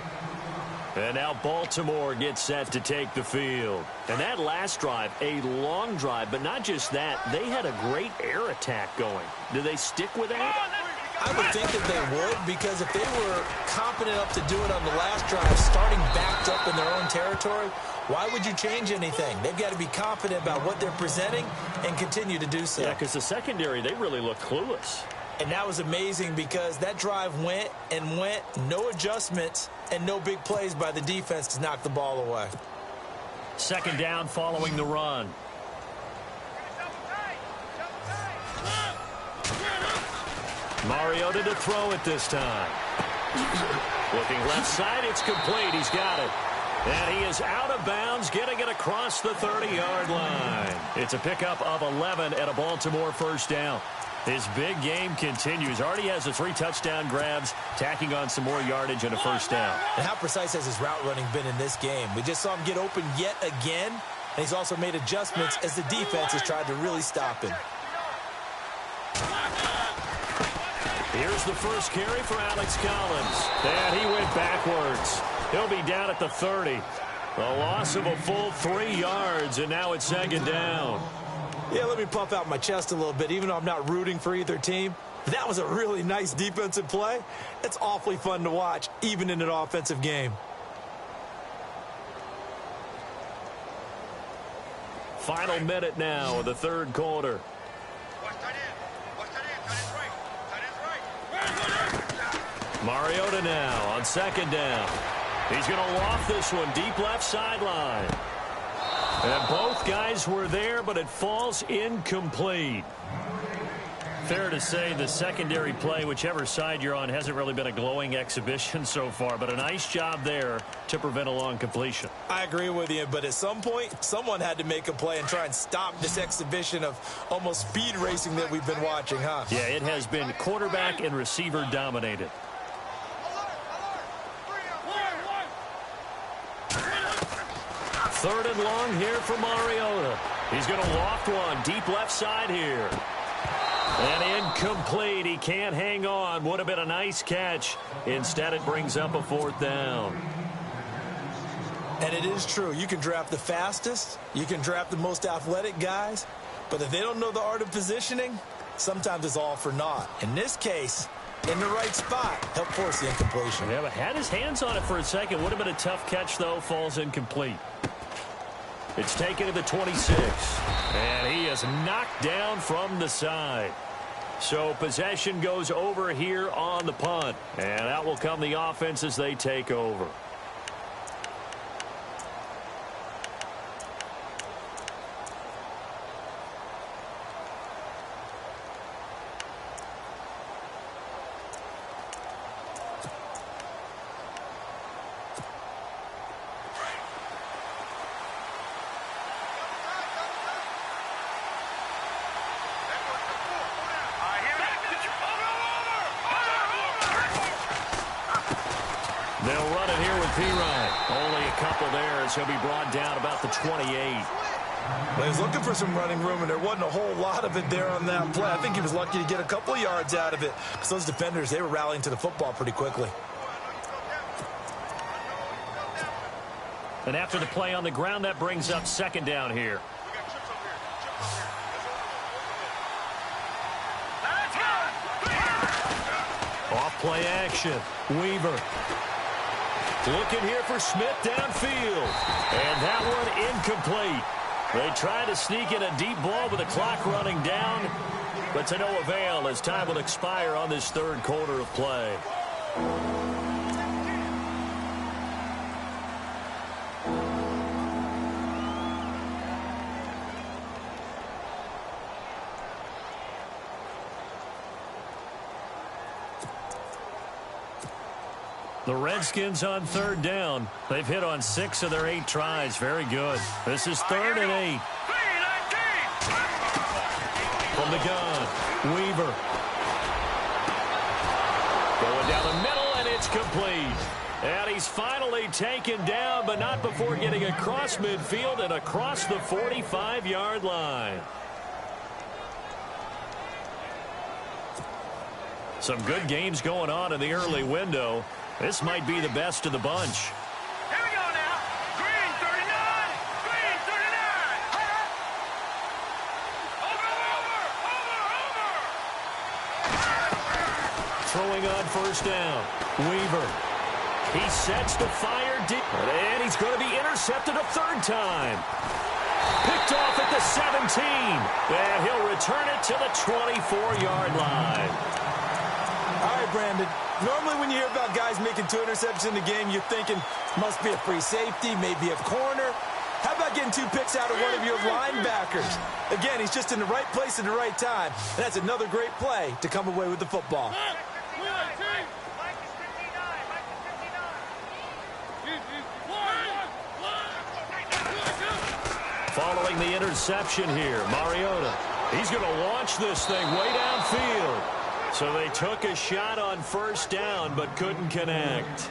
And now Baltimore gets set to take the field. And that last drive, a long drive, but not just that. They had a great air attack going. Do they stick with that? I would think that they would, because if they were competent enough to do it on the last drive, starting backed up in their own territory, why would you change anything? They've got to be confident about what they're presenting and continue to do so. Yeah, because the secondary, they really look clueless. And that was amazing because that drive went and went, no adjustments, and no big plays by the defense to knock the ball away. Second down following the run. Mariota to throw it this time. Looking left side, it's complete. He's got it. And he is out of bounds, getting it across the 30-yard line. It's a pickup of 11 and a Baltimore first down. His big game continues. Already has the 3 touchdown grabs, tacking on some more yardage and a first down. And how precise has his route running been in this game? We just saw him get open yet again, and he's also made adjustments as the defense has tried to really stop him. Here's the first carry for Alex Collins. And he went backwards. He'll be down at the 30. A loss of a full 3 yards, and now it's second down. Yeah, let me puff out my chest a little bit, even though I'm not rooting for either team. That was a really nice defensive play. It's awfully fun to watch, even in an offensive game. Final minute now of the third quarter. Mariota now on second down. He's going to loft this one deep left sideline. And both guys were there, but it falls incomplete. Fair to say the secondary play, whichever side you're on, hasn't really been a glowing exhibition so far, but a nice job there to prevent a long completion. I agree with you, but at some point, someone had to make a play and try and stop this exhibition of almost speed racing that we've been watching, huh? Yeah, it has been quarterback and receiver dominated. Third and long here for Mariota. He's going to loft one deep left side here. And incomplete. He can't hang on. Would have been a nice catch. Instead, it brings up a fourth down. And it is true. You can draft the fastest. You can draft the most athletic guys. But if they don't know the art of positioning, sometimes it's all for naught. In this case, in the right spot, helped force the incompletion. Yeah, but had his hands on it for a second. Would have been a tough catch, though. Falls incomplete. It's taken to the 26. And he is knocked down from the side. So possession goes over here on the punt. And out will come the offense as they take over. They'll run it here with P-Ryan. Only a couple there as he'll be brought down about the 28. Well, he was looking for some running room, and there wasn't a whole lot of it there on that play. I think he was lucky to get a couple of yards out of it because those defenders, they were rallying to the football pretty quickly. And after the play on the ground, that brings up second down here. Off play action. Weaver. Looking here for Smith downfield. And that one incomplete. They try to sneak in a deep ball with the clock running down, but to no avail as time will expire on this third quarter of play. The Redskins on third down. They've hit on 6 of their 8 tries. Very good. This is 3rd and 8. From the gun, Weaver. Going down the middle, and it's complete. And he's finally taken down, but not before getting across midfield and across the 45-yard line. Some good games going on in the early window. This might be the best of the bunch. Here we go now. Green 39. Green 39. Over. Throwing on first down. Weaver. He sets to fire deep. And he's going to be intercepted a third time. Picked off at the 17. And he'll return it to the 24-yard line. All right, Brandon. Normally when you hear about guys making 2 interceptions in the game, you're thinking must be a free safety, maybe a corner. How about getting 2 picks out of one of your linebackers? Again, he's just in the right place at the right time. And that's another great play to come away with the football. Following the interception here, Mariota. He's going to launch this thing way downfield. So they took a shot on first down, but couldn't connect.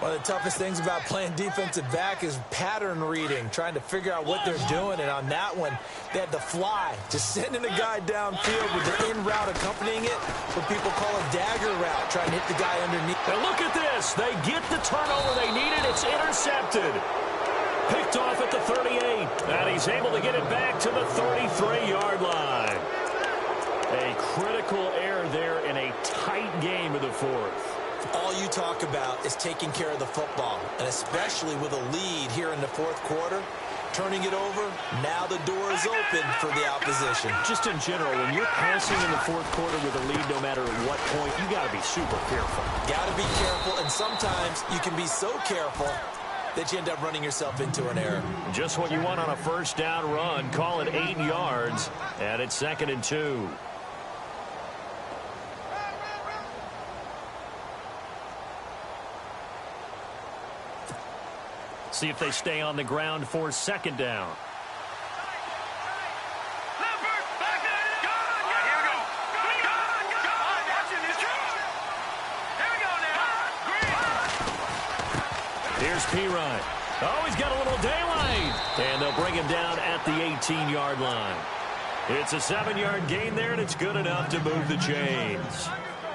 One of the toughest things about playing defensive back is pattern reading, trying to figure out what they're doing. And on that one, they had the fly, just sending a guy downfield with the in route accompanying it, what people call a dagger route, trying to hit the guy underneath. And look at this. They get the turnover they needed. It's intercepted. Picked off at the 38. And he's able to get it back to the 33-yard line. A critical error there in a tight game of the fourth. All you talk about is taking care of the football, and especially with a lead here in the fourth quarter, turning it over, now the door is open for the opposition. Just in general, when you're passing in the fourth quarter with a lead, no matter at what point, you got to be super careful. Got to be careful, and sometimes you can be so careful that you end up running yourself into an error. Just what you want on a first down run. Call it 8 yards, and it's 2nd and 2. See if they stay on the ground for 2nd down. Here's Pirine. Oh, he's got a little daylight. And they'll bring him down at the 18-yard line. It's a 7-yard gain there, and it's good enough to move the chains.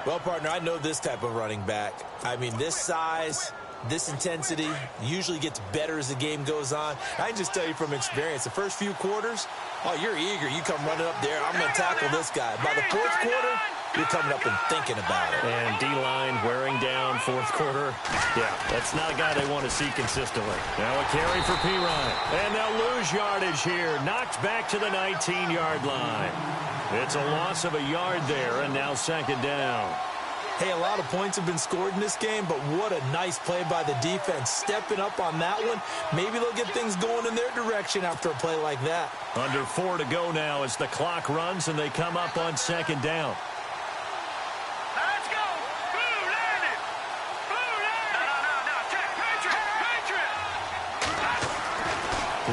Well, partner, I know this type of running back. I mean, this size, this intensity usually gets better as the game goes on. I can just tell you from experience, the first few quarters, oh, you're eager. You come running up there. I'm going to tackle this guy. By the fourth quarter, you're coming up and thinking about it. And D-line wearing down fourth quarter. Yeah, that's not a guy they want to see consistently. Now a carry for Pirine. And they'll lose yardage here. Knocked back to the 19-yard line. It's a loss of a yard there, and now 2nd down. Hey, a lot of points have been scored in this game, but what a nice play by the defense. Stepping up on that one, maybe they'll get things going in their direction after a play like that. Under 4 to go now as the clock runs, and they come up on 2nd down. Let's go. Blue landed. Blue landed. No. Check. Patriot.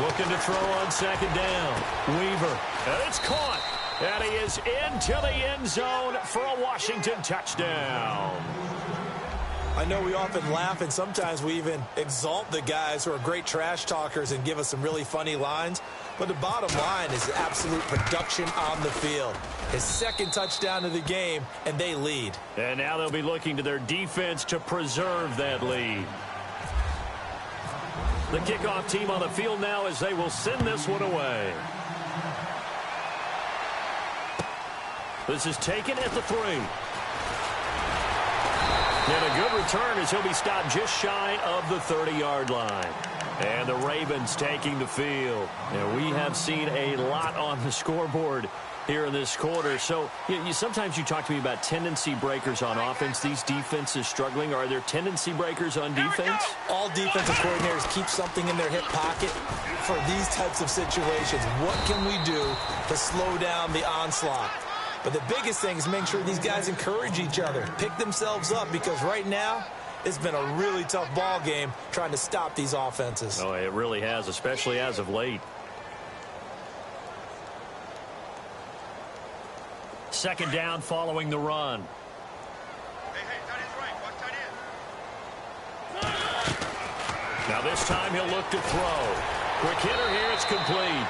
Looking to throw on 2nd down. Weaver. And it's caught. And he is into the end zone for a Washington touchdown. I know we often laugh, and sometimes we even exalt the guys who are great trash talkers and give us some really funny lines. But the bottom line is absolute production on the field. His 2nd touchdown of the game, and they lead. And now they'll be looking to their defense to preserve that lead. The kickoff team on the field now as they will send this one away. This is taken at the 3. And a good return as he'll be stopped just shy of the 30-yard line. And the Ravens taking the field. And we have seen a lot on the scoreboard here in this quarter. So sometimes you talk to me about tendency breakers on offense. These defenses struggling. Are there tendency breakers on defense? All defensive coordinators keep something in their hip pocket for these types of situations. What can we do to slow down the onslaught? But the biggest thing is make sure these guys encourage each other, pick themselves up, because right now it's been a really tough ball game trying to stop these offenses. Oh, it really has, especially as of late. 2nd down following the run. Hey, tight end's right. Watch tight end. Now this time he'll look to throw. Quick hitter here, it's complete.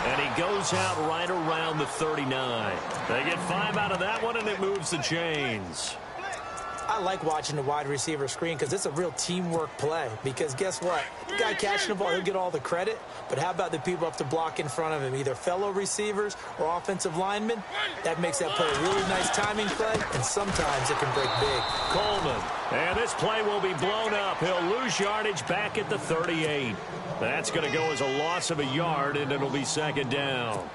And he goes out right around the 39. They get 5 out of that one, and it moves the chains. I like watching the wide receiver screen because it's a real teamwork play. Because guess what? The guy catching the ball, he'll get all the credit. But how about the people up to block in front of him, either fellow receivers or offensive linemen? That makes that play a really nice timing play, and sometimes it can break big. Coleman. And this play will be blown up. He'll lose yardage back at the 38. That's going to go as a loss of a yard, and it'll be second down.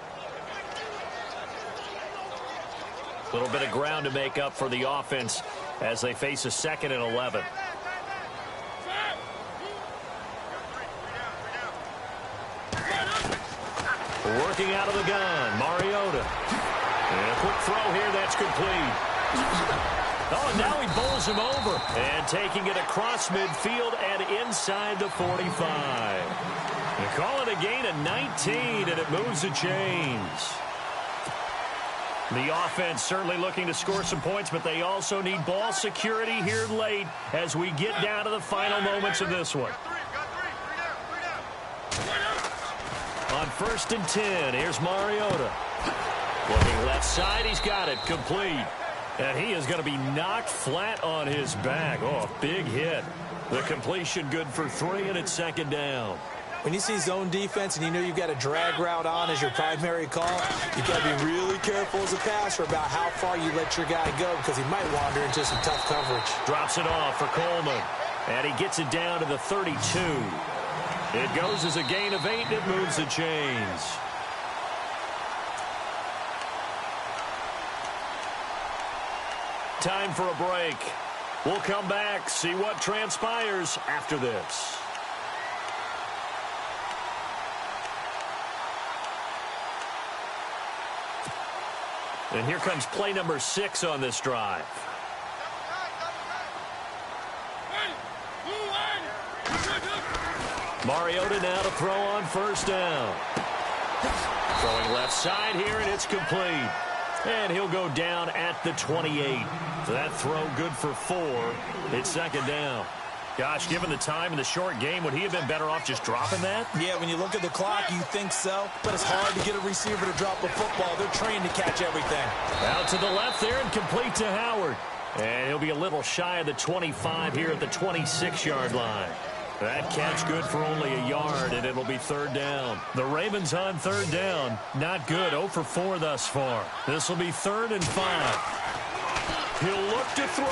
A little bit of ground to make up for the offense as they face a 2nd and 11. Working out of the gun, Mariota. And a quick throw here, that's complete. Oh, and now he bowls him over. And taking it across midfield and inside the 45. They call it a gain of 19, and it moves the chains. The offense certainly looking to score some points, but they also need ball security here late as we get down to the final moments of this one. On 1st and 10, here's Mariota. Looking left side, he's got it, complete. And he is going to be knocked flat on his back. Oh, a big hit. The completion good for 3, and it's second down. When you see zone defense and you know you've got a drag route on as your primary call, you've got to be really careful as a passer about how far you let your guy go because he might wander into some tough coverage. Drops it off for Coleman. And he gets it down to the 32. It goes as a gain of 8, and it moves the chains. Time for a break. We'll come back, see what transpires after this. And here comes play number 6 on this drive. Mariota now to throw on 1st down. Throwing left side here, and it's complete. And he'll go down at the 28. So that throw good for 4. It's second down. Gosh, given the time in the short game, would he have been better off just dropping that? Yeah, when you look at the clock, you think so. But it's hard to get a receiver to drop a football. They're trained to catch everything. Out to the left there and complete to Howard. And he'll be a little shy of the 25 here at the 26-yard line. That catch good for only a yard, and it'll be 3rd down. The Ravens on 3rd down. Not good. 0 for 4 thus far. This will be 3rd and 5. He'll look to throw.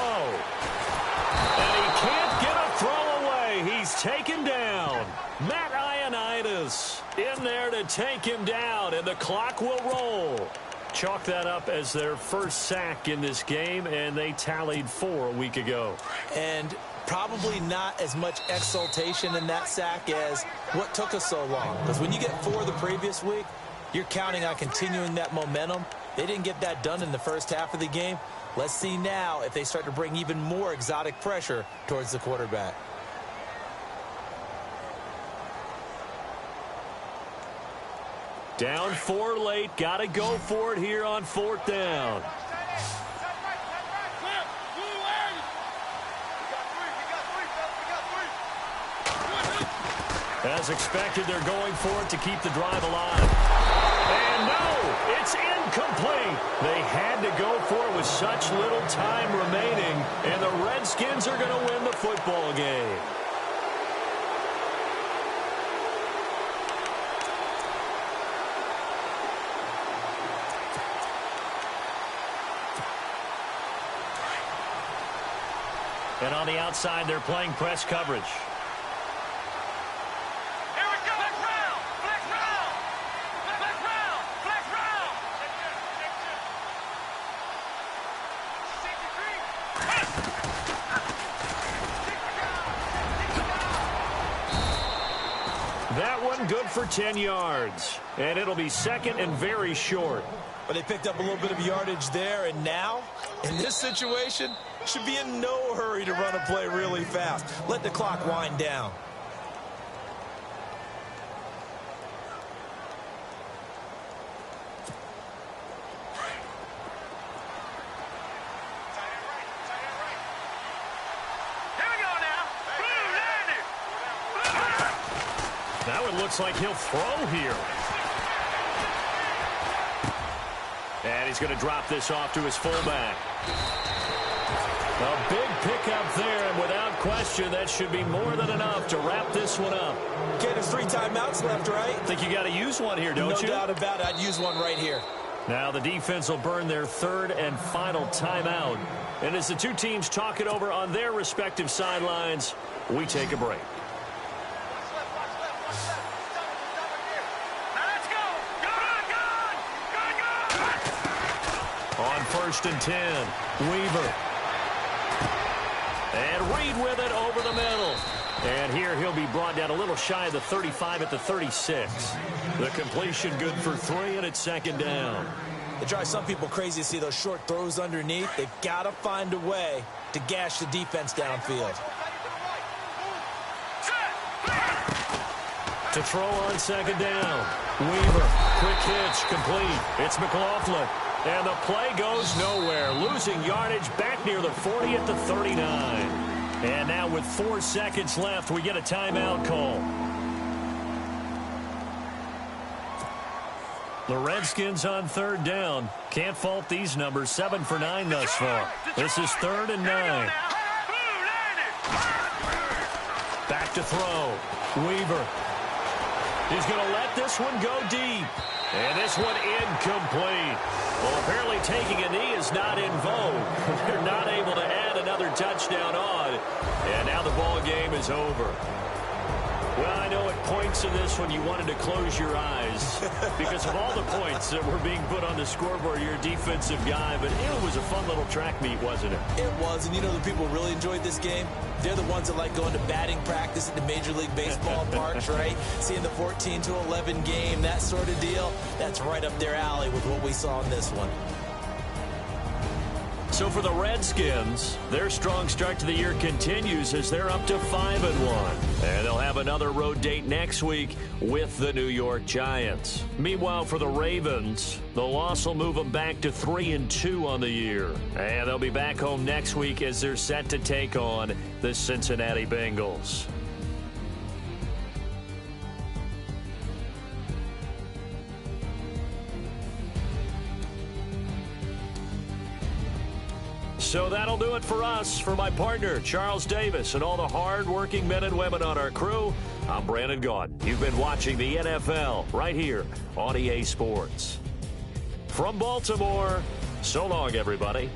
And he can't get a throw away. He's taken down. Matt Ioannidis in there to take him down, and the clock will roll. Chalk that up as their first sack in this game, and they tallied 4 a week ago. And probably not as much exultation in that sack as what took us so long. Because when you get 4 the previous week, you're counting on continuing that momentum. They didn't get that done in the first half of the game. Let's see now if they start to bring even more exotic pressure towards the quarterback. Down 4 late. Got to go for it here on 4th down. As expected, they're going for it to keep the drive alive. And no, it's incomplete. They had to go for it with such little time remaining, and the Redskins are going to win the football game. And on the outside, they're playing press coverage. That one good for 10 yards. And it'll be 2nd and very short. But they picked up a little bit of yardage there, and now, in this situation, should be in no hurry to run a play really fast. Let the clock wind down. Now it looks like he'll throw here. And he's going to drop this off to his fullback. A big pickup there, and without question, that should be more than enough to wrap this one up. Okay, there's 3 timeouts left, right? I think you got to use one here, don't you? No doubt about it. I'd use one right here. Now the defense will burn their 3rd and final timeout. And as the two teams talk it over on their respective sidelines, we take a break. On 1st and 10, Weaver. And Reed with it over the middle. And here he'll be brought down a little shy of the 35 at the 36. The completion good for 3, and it's 2nd down. It drives some people crazy to see those short throws underneath. They've got to find a way to gash the defense downfield. To throw on 2nd down. Weaver, quick hitch, complete. It's McLaughlin. And the play goes nowhere. Losing yardage back near the 40 at the 39. And now with 4 seconds left, we get a timeout call. The Redskins on 3rd down. Can't fault these numbers. 7 for 9 thus far. This is 3rd and 9. Back to throw. Weaver. He's going to let this one go deep. And this one incomplete. Well, apparently taking a knee is not in vogue. They're not able to add another touchdown on. And now the ball game is over. Well, I know at points in this one you wanted to close your eyes because of all the points that were being put on the scoreboard. You're a defensive guy, but it was a fun little track meet, wasn't it? It was, and you know the people really enjoyed this game? They're the ones that like going to batting practice at the Major League Baseball parks, right? Seeing the 14-11 game, that sort of deal. That's right up their alley with what we saw in this one. So for the Redskins, their strong start to the year continues as they're up to 5-1. And they'll have another road date next week with the New York Giants. Meanwhile, for the Ravens, the loss will move them back to 3-2 on the year. And they'll be back home next week as they're set to take on the Cincinnati Bengals. So that'll do it for us. For my partner, Charles Davis, and all the hard-working men and women on our crew, I'm Brandon Gaudin. You've been watching the NFL right here on EA Sports. From Baltimore, so long, everybody.